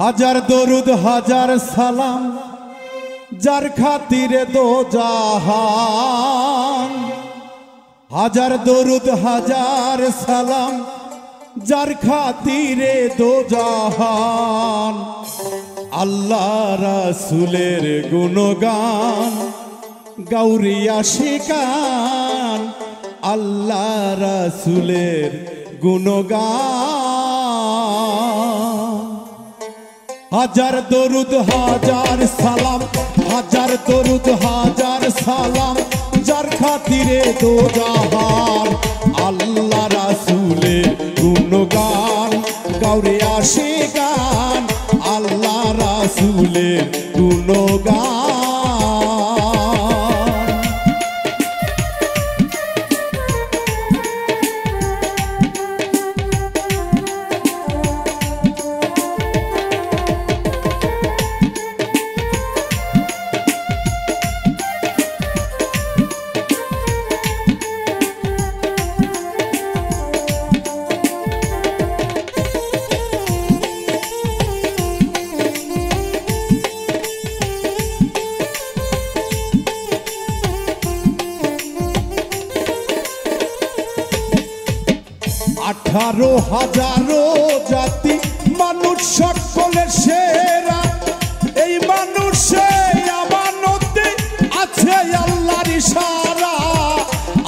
হাজার দরুদ হাজার সালাম যার খাতিরে দো জাহান। হাজার দরুদ হাজার সালাম যার খাতিরে দো জাহান। আল্লাহ রাসূলের গুণগান গাউরিয়া শিকান। আল্লাহ রাসূলের গুণগান। হাজার দরুদ হাজার সালাম হাজার দরুদ হাজার সালাম যার খাতিরে দো জাহান। আল্লাহ রাসূলের গুণগান গাউরিয়া শিকান। আল্লাহ রাসূলের গুণগান। আঠারো হাজারো জাতি মানুষ সকলের সেরা। এই মানুষে আমানতে আছে আল্লাহর ইশারা,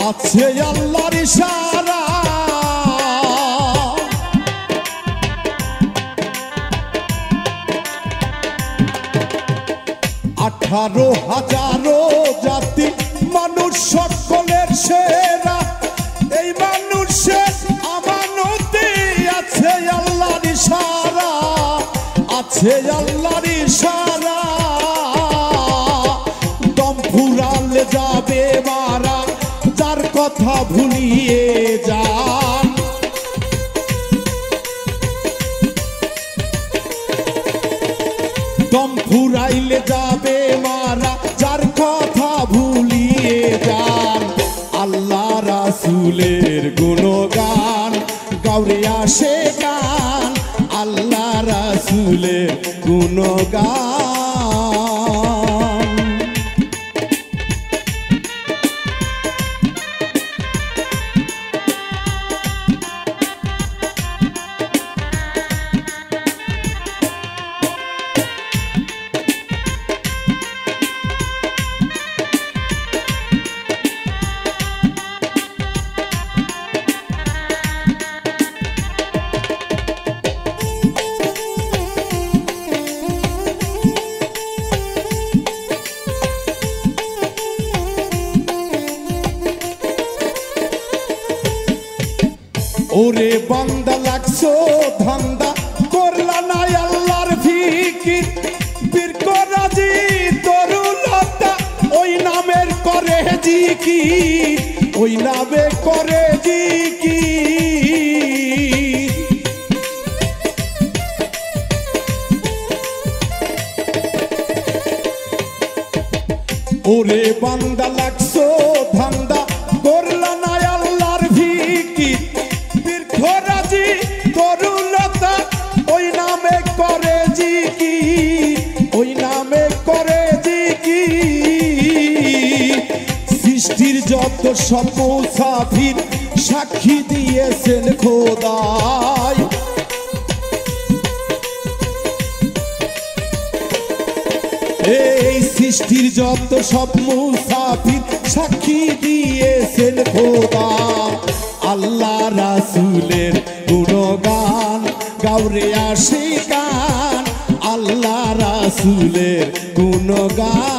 আছে আল্লাহর ইশারা। আঠারো হাজারো জাতি মানুষ সকলের সেরা। এই মানুষে আমানতে আছে আল্লাহর ইশারা, আছে আল্লাহর ইশারা। দম ফুরালে যাবে মারা যার কথা ভুলিয়ে যান। দম ফুরাইলে যাবে মারা যার কথা ভুলিয়ে যান। আল্লাহ রাসূলের গুণগান গাউরিয়া শিকান। আল্লাহ রাসূলের গুণগান। ওরে বান্দা লাগছো ধান্দা করলা না আল্লাহর ফিকির। বীর করাজি তরুলতা ওই নামের করে জিকির, ওই নামে করে জিকির। ওরে বান্দা লাগছো ধান্দা করলা না আল্লাহর ফিকির। রাজি তরুলতা ওই নামে করে জিকির, ওই নামে করে জিকির। সৃষ্টির যত সব মুসাফির সাক্ষী দিয়েছেন খোদাই। এই সৃষ্টির যত সব মুসাফির সাক্ষী দিয়েছেন খোদা। আল্লাহ রাসূলের গুণগান গাউরিয়া শিকান। আল্লাহ রাসূলের গুণগান।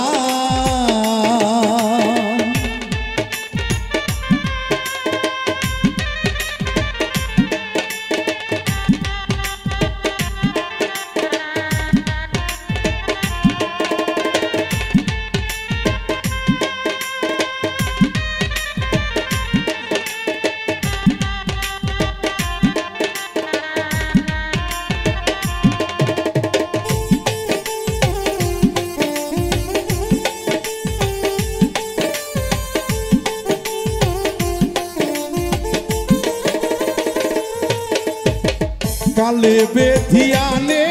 কালে বেধিয়ানে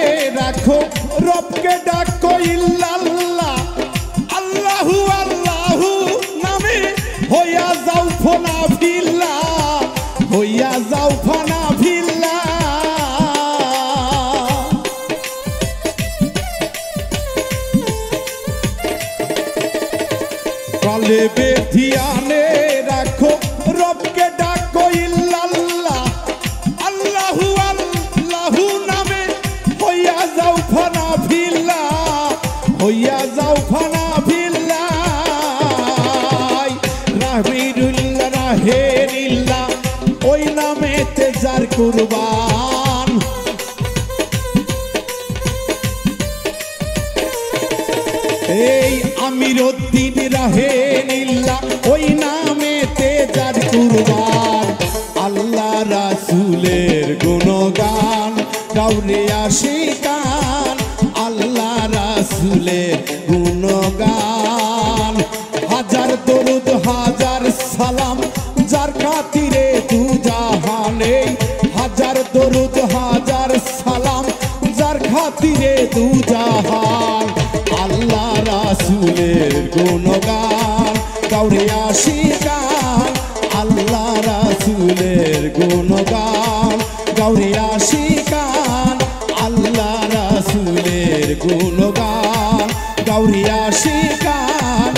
রাখো রবকে ডাকো ইল্লাল্লাহ আল্লাহু আল্লাহু নামে হইয়া যাও ফানা ফিল্লাহ হইয়া যাও ফানা ফিল্লাহ কলবে ধ্যানে রাখো রবকে ডাকো ইল্লাল্লাহ আল্লাহু আল্লাহু নামে হইয়া যাও ফানা ফিল্লাহ হইয়া যাও ফানা ফিল্লাহ রাহিরুল্লাহ রাহেরিল্লাহ ওই নামেতে যার কুরবান এই আমিরউদ্দিন রাহেরিল্লাহ ওই নামেতে যার কুরবান আল্লাহ রাসূলের গুণগান গাউরে আশিকান আল্লাহ রাসূলের গুণগান হাজার দরুদ হাজার সালাম যার খাতিরে দু জাহানে হাজার দরুদ হাজার সালাম যার খাতিরে দু জাহান আল্লাহ রাসূলের গুণগান গাউরে আশিকান আল্লাহ রাসূলের গুণগান গাউরে আশিকান আল্লাহ রাসূলের গুণগান গাউরে আশিকান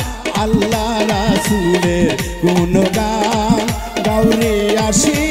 আল্লাহ রাসূলের গুণগান গাউরে আশিকান